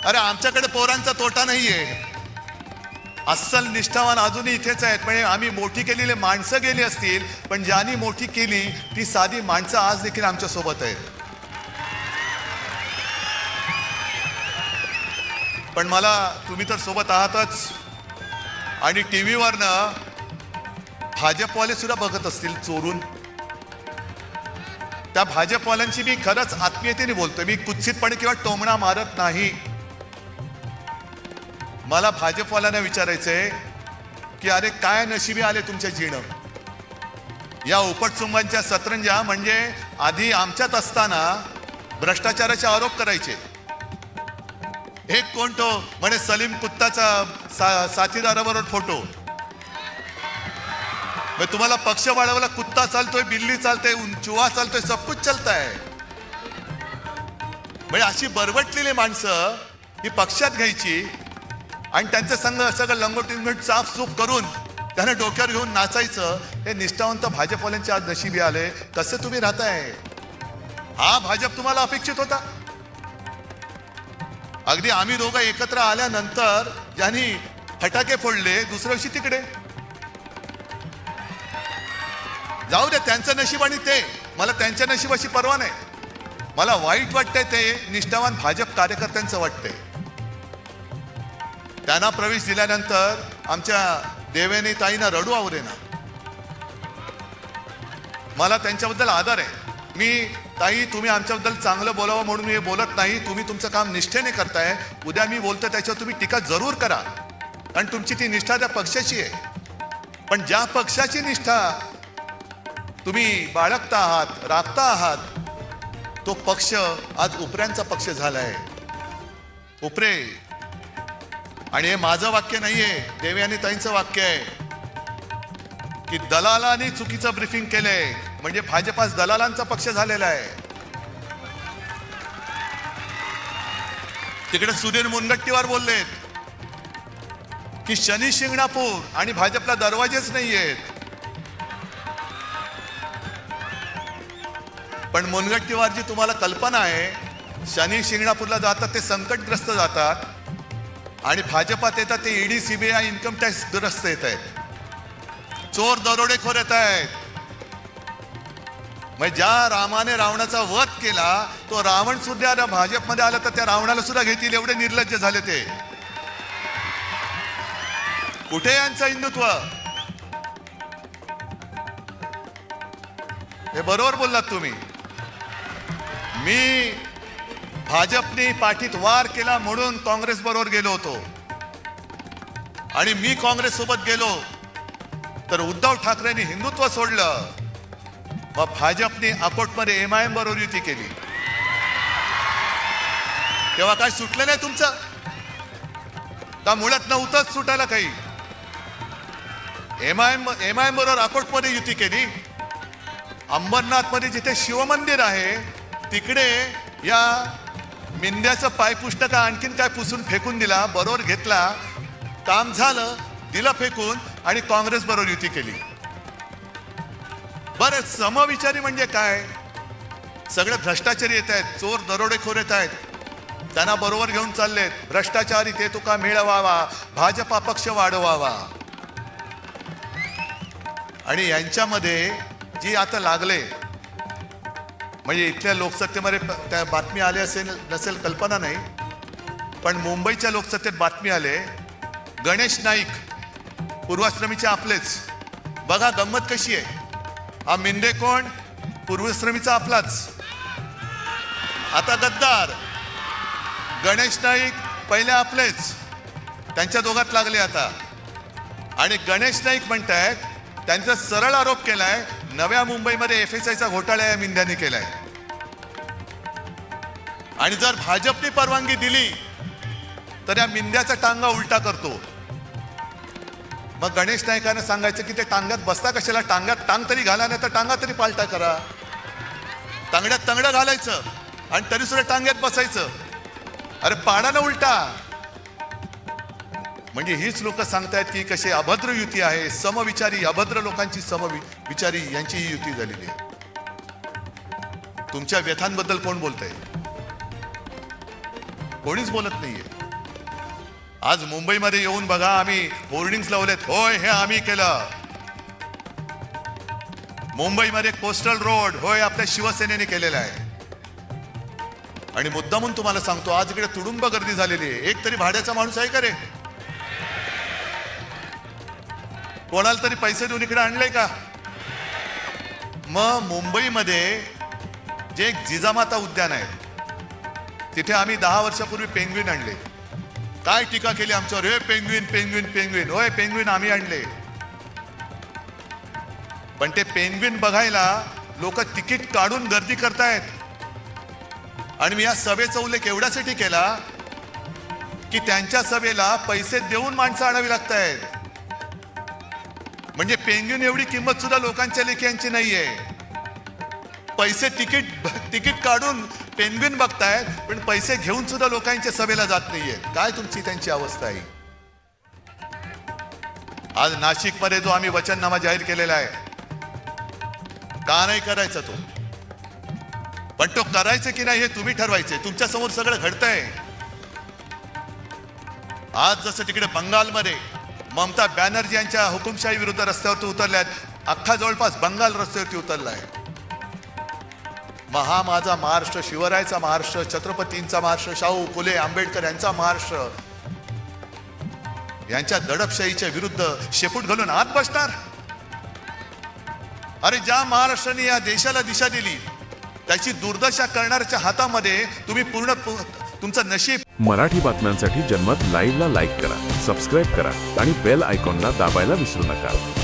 अरे आमच्याकडे पोरांचा तोटा नाहीये, अस्सल निष्ठावान अजूनही इथेच आहेत. म्हणजे आम्ही मोठी केलेली माणसं गेली असतील, पण ज्यांनी मोठी केली ती साधी माणसं आज देखील आमच्या सोबत आहेत. पण मला तुम्ही तर सोबत आहातच, आणि टीव्हीवरनं भाजपवाले सुद्धा बघत असतील चोरून. त्या भाजपवाल्यांची मी खरंच आत्मीयतेने बोलतोय, मी कुत्सितपणे किंवा टोमणा मारत नाही. मला भाजपवाल्यांना विचारायचंय की अरे काय नशिबी आले तुमच्या जीणं. या उपटसुंबांच्या सतरंजा म्हणजे आधी आमच्यात असताना भ्रष्टाचाराचे आरोप करायचे. एक कोण तो म्हणे सलीम कुत्ताचा साथीदाराबरोबर फोटो. तुम्हाला पक्ष वाढवला, कुत्ता चालतोय, बिल्ली चालते, चुहा चालतोय, सब कुछ चलता है. म्हणजे अशी बरवटलेली माणसं ही पक्षात घ्यायची आणि त्यांचं संघ सगळं लंगोटी साफसूफ करून त्यांना डोक्यावर घेऊन नाचायचं. हे निष्ठावंत भाजपवाल्यांच्या आज नशिबी आले. कसं तुम्ही राहताय? हा भाजप तुम्हाला अपेक्षित होता? अगदी आम्ही दोघं एकत्र आल्यानंतर ज्यांनी फटाके फोडले दुसऱ्या दिवशी तिकडे. जाऊ दे त्यांचं नशीब आणि ते, मला त्यांच्या नशिबाची पर्वा नाही. मला वाईट वाटतंय ते निष्ठावान भाजप कार्यकर्त्यांचं वाटतंय. त्यांना प्रवेश दिल्यानंतर आमच्या देवेनी ताईंना रडू आवरेना. मला त्यांच्याबद्दल आदर आहे. मी ताई तुम्ही आमच्याबद्दल चांगलं बोलावं म्हणून मी बोलत नाही. तुम्ही तुमचं काम निष्ठेने करताय. उद्या मी बोलतो त्याच्यावर तुम्ही टीका जरूर करा, कारण तुमची ती निष्ठा त्या पक्षाची आहे. पण ज्या पक्षाची निष्ठा तुम्ही बाळगता आहात, राखता आहात, तो पक्ष आज उपऱ्यांचा पक्ष झालाय. उपरे. आणि हे माझं वाक्य नाहीये, देवयानी ताईंचं वाक्य आहे की दलालांनी चुकीचं ब्रीफिंग केलंय म्हणजे भाजप आज दलालांचा पक्ष झालेला आहे. तिकडे सुधीर मुनगट्टीवार बोललेत की शनी शिंगणापूर आणि भाजपला दरवाजेच नाहीयेत. पण मुनगट्टीवारची तुम्हाला कल्पना आहे, शनी शिंगणापूरला जातात ते संकटग्रस्त जातात आणि भाजपात येतात ते ईडी सीबीआय इन्कम टॅक्स ग्रस्त येत आहेत, चोर दरोडेखोर येत आहेत. म्हणजे ज्या रामाने रावणाचा वध केला तो रावण सुद्धा भाजपमध्ये आला तर त्या रावणाला सुद्धा घेतील, एवढे निर्लज्ज झाले ते. कुठे यांचं हिंदुत्व? हे बरोबर बोललात तुम्ही. मी भाजपने पाठीत वार केला म्हणून काँग्रेस बरोबर गेलो होतो, आणि मी काँग्रेस सोबत गेलो तर उद्धव ठाकरेंनी हिंदुत्व सोडलं. मग भाजपने अकोटमध्ये MIM बरोबर युती केली. तेव्हा काय सुटलं नाही तुमचं? का मुळात नव्हतंच सुटायला काही? MIM बरोबर अकोटमध्ये युती केली. अंबरनाथ मध्ये जिथे शिवमंदिर आहे तिकडे या मिंद्याचं पायपुष्ट का आणखीन काय पुसून फेकून दिला, बरोबर घेतला, काम झालं, दिलं फेकून, आणि काँग्रेस बरोबर युती केली. बरं, समविचारी म्हणजे काय? सगळे भ्रष्टाचारी येत आहेत, चोर दरोडेखोर येत आहेत, त्यांना बरोबर घेऊन चाललेत. भ्रष्टाचारी ते तुका मिळवावा, भाजपा पक्ष वाढवावा. आणि यांच्यामध्ये जी आता लागले, म्हणजे इथल्या लोकसत्तेमध्ये त्या बातमी आली असेल नसेल कल्पना नाही, पण मुंबईच्या लोकसत्तेत बातमी आले, गणेश नाईक पूर्वाश्रमीचे आपलेच. बघा गंमत कशी आहे. हा मिंदे कोण? पूर्वाश्रमीचा आपलाच. आता गद्दार. गणेश नाईक पहिले आपलेच, त्यांच्या दोघात लागले आता. आणि गणेश नाईक म्हणतायत, त्यांचा सरळ आरोप केलाय नव्या मुंबईमध्ये FSIचा घोटाळा या मिंद्याने केलाय. आणि जर भाजपने परवानगी दिली तर या मिंद्याचा टांगा उलटा करतो. मग गणेश नाईकांना सांगायचं की ते टांग्यात बसता कशाला? टांग्यात टांग तरी घाला, नाही तर टांगा तरी पालटा करा. तांगड्यात तांगडं घालायचं आणि तरी सुद्धा टांग्यात बसायचं. अरे पाडा ना उलटा. म्हणजे हीच लोक सांगतायत की कशी अभद्र युती आहे, समविचारी अभद्र लोकांची समविचारी यांची ही युती झालेली आहे. तुमच्या व्यथांबद्दल कोण बोलतंय? कोणीच बोलत नाहीये. आज मुंबईमध्ये येऊन बघा, आम्ही होर्डिंग्स लावलेत, होय हे आम्ही केलं. मुंबईमध्ये कोस्टल रोड, होय आपल्या शिवसेनेने केलेला आहे. आणि मुद्दामून तुम्हाला सांगतो, आज इकडे तुडुंब गर्दी झालेली आहे. एक तरी भाड्याचा माणूस आहे का रे? कोणाला तरी पैसे देऊन इकडे आणलंय का? मग मुंबईमध्ये जे एक जिजामाता उद्यान आहे, तिथे आम्ही 10 वर्षापूर्वी पेंग्विन आणले. काय टीका केली आमच्यावर, हे पेंग्विन पेंग्विन पेंग्विन. होय पेंग्विन आम्ही आणले. पण ते पेंग्विन बघायला लोक तिकीट काढून गर्दी करतायत. आणि मी या सभेचा उल्लेख एवढ्यासाठी केला की त्यांच्या सभेला पैसे देऊन माणसं आणावी लागतायत. म्हणजे पेंग्विन एवढी किंमत सुद्धा लोकांच्या लेख्यांची नाहीये. पैसे तिकीट काढून पेंग्विन बघतायत, पण पैसे घेऊन सुद्धा लोकांच्या सभेला जात नाहीये. काय तुमची त्यांची अवस्था आहे? आज नाशिकमध्ये जो आम्ही वचननामा जाहीर केलेला आहे, का नाही करायचा तो? पण तो करायचं की नाही हे तुम्ही ठरवायचे. तुमच्या समोर सगळं घडतंय. आज जसं तिकडे बंगालमध्ये ममता बॅनर्जी यांच्या हुकुमशाही विरुद्ध रस्त्यावरती उतरल्यात, अख्खा जवळपास बंगाल रस्त्यावरती उतरलाय. हा माझा महाराष्ट्र, शिवरायाचा महाराष्ट्र, छत्रपतींचा महाराष्ट्र, शाहू फुले आंबेडकर यांचा महाराष्ट्र, यांच्या दडपशाहीच्या विरुद्ध शेपूट घालून आत बसणार? अरे ज्या महाराष्ट्राने या देशाला दिशा दिली, त्याची दुर्दशा करणाऱ्याच्या हातामध्ये तुम्ही पूर्ण तुमचं नशीब. मराठी बातम्यांसाठी जनमत लाईव्हला लाईक करा, सबस्क्राईब करा आणि बेल आयकॉनला दाबायला विसरू नका.